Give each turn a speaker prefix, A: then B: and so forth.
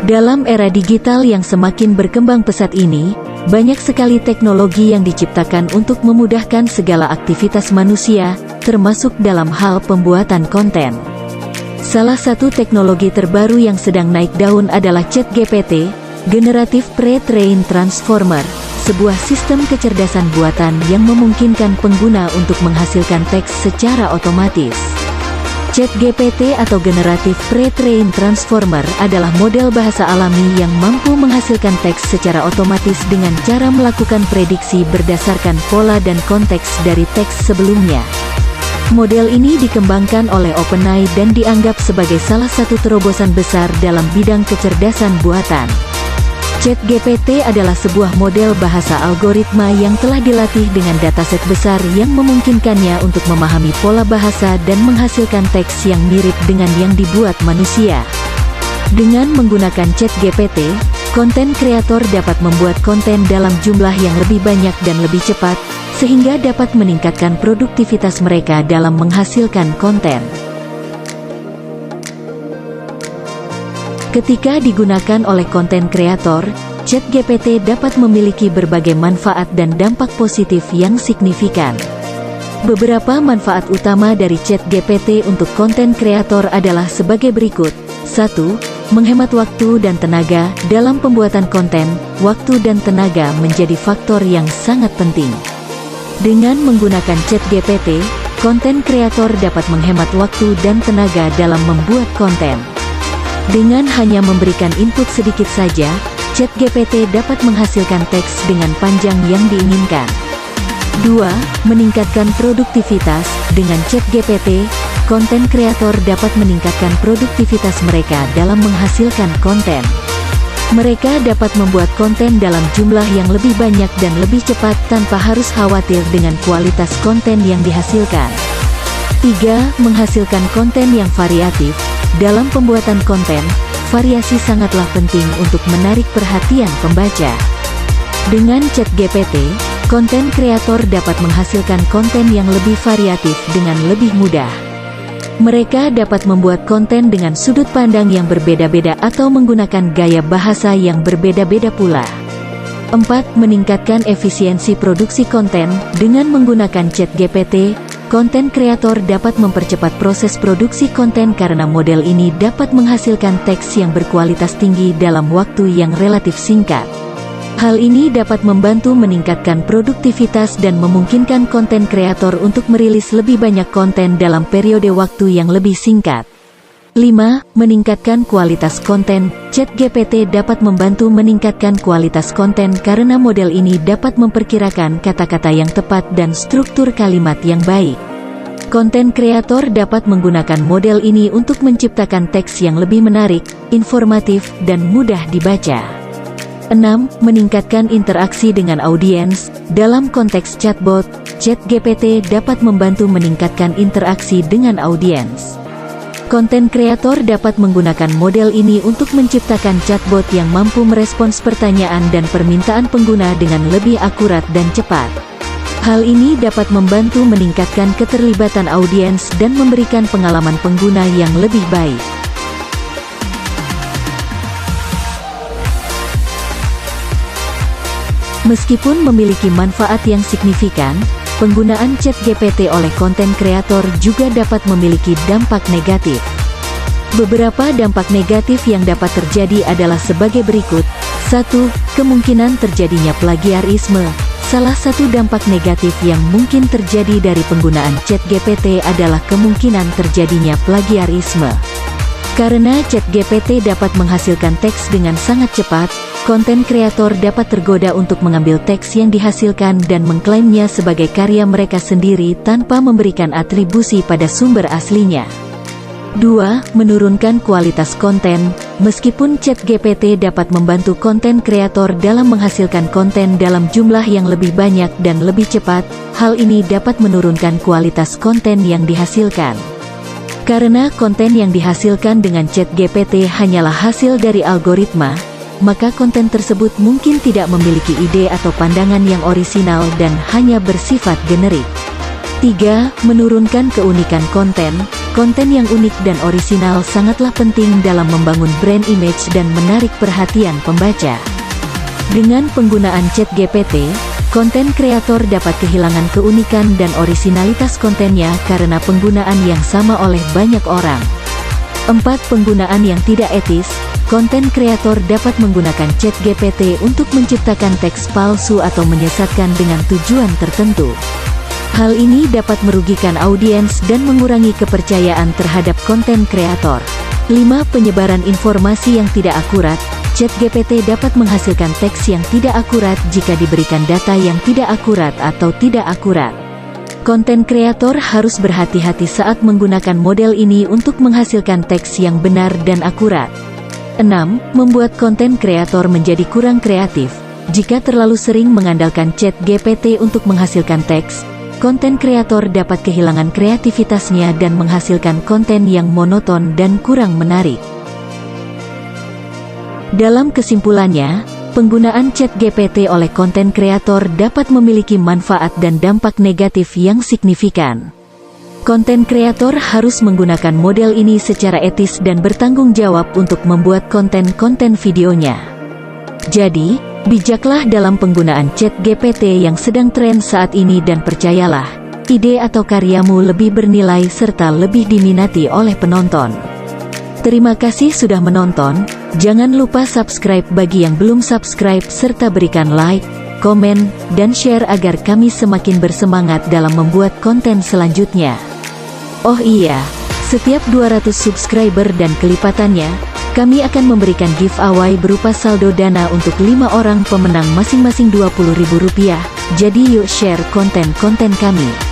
A: Dalam era digital yang semakin berkembang pesat ini, banyak sekali teknologi yang diciptakan untuk memudahkan segala aktivitas manusia, termasuk dalam hal pembuatan konten. Salah satu teknologi terbaru yang sedang naik daun adalah ChatGPT, Generative Pre-trained Transformer, sebuah sistem kecerdasan buatan yang memungkinkan pengguna untuk menghasilkan teks secara otomatis. ChatGPT atau Generative Pre-trained Transformer adalah model bahasa alami yang mampu menghasilkan teks secara otomatis dengan cara melakukan prediksi berdasarkan pola dan konteks dari teks sebelumnya. Model ini dikembangkan oleh OpenAI dan dianggap sebagai salah satu terobosan besar dalam bidang kecerdasan buatan. ChatGPT adalah sebuah model bahasa algoritma yang telah dilatih dengan dataset besar yang memungkinkannya untuk memahami pola bahasa dan menghasilkan teks yang mirip dengan yang dibuat manusia. Dengan menggunakan ChatGPT, konten kreator dapat membuat konten dalam jumlah yang lebih banyak dan lebih cepat, sehingga dapat meningkatkan produktivitas mereka dalam menghasilkan konten. Ketika digunakan oleh konten kreator, ChatGPT dapat memiliki berbagai manfaat dan dampak positif yang signifikan. Beberapa manfaat utama dari ChatGPT untuk konten kreator adalah sebagai berikut. 1. Menghemat waktu dan tenaga. Dalam pembuatan konten, waktu dan tenaga menjadi faktor yang sangat penting. Dengan menggunakan ChatGPT, konten kreator dapat menghemat waktu dan tenaga dalam membuat konten. Dengan hanya memberikan input sedikit saja, ChatGPT dapat menghasilkan teks dengan panjang yang diinginkan. 2. Meningkatkan produktivitas. Dengan ChatGPT, konten kreator dapat meningkatkan produktivitas mereka dalam menghasilkan konten. Mereka dapat membuat konten dalam jumlah yang lebih banyak dan lebih cepat tanpa harus khawatir dengan kualitas konten yang dihasilkan. 3. Menghasilkan konten yang variatif. Dalam pembuatan konten, variasi sangatlah penting untuk menarik perhatian pembaca. Dengan ChatGPT, konten kreator dapat menghasilkan konten yang lebih variatif dengan lebih mudah. Mereka dapat membuat konten dengan sudut pandang yang berbeda-beda atau menggunakan gaya bahasa yang berbeda-beda pula. 4. Meningkatkan efisiensi produksi konten. Dengan menggunakan ChatGPT, konten kreator dapat mempercepat proses produksi konten karena model ini dapat menghasilkan teks yang berkualitas tinggi dalam waktu yang relatif singkat. Hal ini dapat membantu meningkatkan produktivitas dan memungkinkan konten kreator untuk merilis lebih banyak konten dalam periode waktu yang lebih singkat. 5. Meningkatkan kualitas konten. ChatGPT dapat membantu meningkatkan kualitas konten karena model ini dapat memperkirakan kata-kata yang tepat dan struktur kalimat yang baik. Konten kreator dapat menggunakan model ini untuk menciptakan teks yang lebih menarik, informatif, dan mudah dibaca. 6. Meningkatkan interaksi dengan audiens. Dalam konteks chatbot, ChatGPT dapat membantu meningkatkan interaksi dengan audiens. Konten kreator dapat menggunakan model ini untuk menciptakan chatbot yang mampu merespons pertanyaan dan permintaan pengguna dengan lebih akurat dan cepat. Hal ini dapat membantu meningkatkan keterlibatan audiens dan memberikan pengalaman pengguna yang lebih baik. Meskipun memiliki manfaat yang signifikan, penggunaan ChatGPT oleh konten kreator juga dapat memiliki dampak negatif. Beberapa dampak negatif yang dapat terjadi adalah sebagai berikut. 1. Kemungkinan terjadinya plagiarisme. Salah satu dampak negatif yang mungkin terjadi dari penggunaan ChatGPT adalah kemungkinan terjadinya plagiarisme. Karena ChatGPT dapat menghasilkan teks dengan sangat cepat, konten kreator dapat tergoda untuk mengambil teks yang dihasilkan dan mengklaimnya sebagai karya mereka sendiri tanpa memberikan atribusi pada sumber aslinya. 2. Menurunkan kualitas konten. Meskipun ChatGPT dapat membantu konten kreator dalam menghasilkan konten dalam jumlah yang lebih banyak dan lebih cepat, hal ini dapat menurunkan kualitas konten yang dihasilkan. Karena konten yang dihasilkan dengan ChatGPT hanyalah hasil dari algoritma, maka konten tersebut mungkin tidak memiliki ide atau pandangan yang orisinal dan hanya bersifat generik. 3. Menurunkan keunikan konten. konten yang unik dan orisinal sangatlah penting dalam membangun brand image dan menarik perhatian pembaca. Dengan penggunaan ChatGPT, konten kreator dapat kehilangan keunikan dan orisinalitas kontennya karena penggunaan yang sama oleh banyak orang. 4. Penggunaan yang tidak etis. Konten kreator dapat menggunakan ChatGPT untuk menciptakan teks palsu atau menyesatkan dengan tujuan tertentu. Hal ini dapat merugikan audiens dan mengurangi kepercayaan terhadap konten kreator. 5. Penyebaran informasi yang tidak akurat. ChatGPT dapat menghasilkan teks yang tidak akurat jika diberikan data yang tidak akurat atau tidak akurat. Konten kreator harus berhati-hati saat menggunakan model ini untuk menghasilkan teks yang benar dan akurat. 6. Membuat konten kreator menjadi kurang kreatif. Jika terlalu sering mengandalkan ChatGPT untuk menghasilkan teks, konten kreator dapat kehilangan kreativitasnya dan menghasilkan konten yang monoton dan kurang menarik. Dalam kesimpulannya, penggunaan ChatGPT oleh konten kreator dapat memiliki manfaat dan dampak negatif yang signifikan. Konten kreator harus menggunakan model ini secara etis dan bertanggung jawab untuk membuat konten-konten videonya. Jadi, bijaklah dalam penggunaan ChatGPT yang sedang tren saat ini dan percayalah, ide atau karyamu lebih bernilai serta lebih diminati oleh penonton. Terima kasih sudah menonton, jangan lupa subscribe bagi yang belum subscribe serta berikan like, komen, dan share agar kami semakin bersemangat dalam membuat konten selanjutnya. Oh iya, setiap 200 subscriber dan kelipatannya, kami akan memberikan giveaway berupa saldo dana untuk 5 orang pemenang masing-masing Rp20.000. Jadi yuk share konten-konten kami.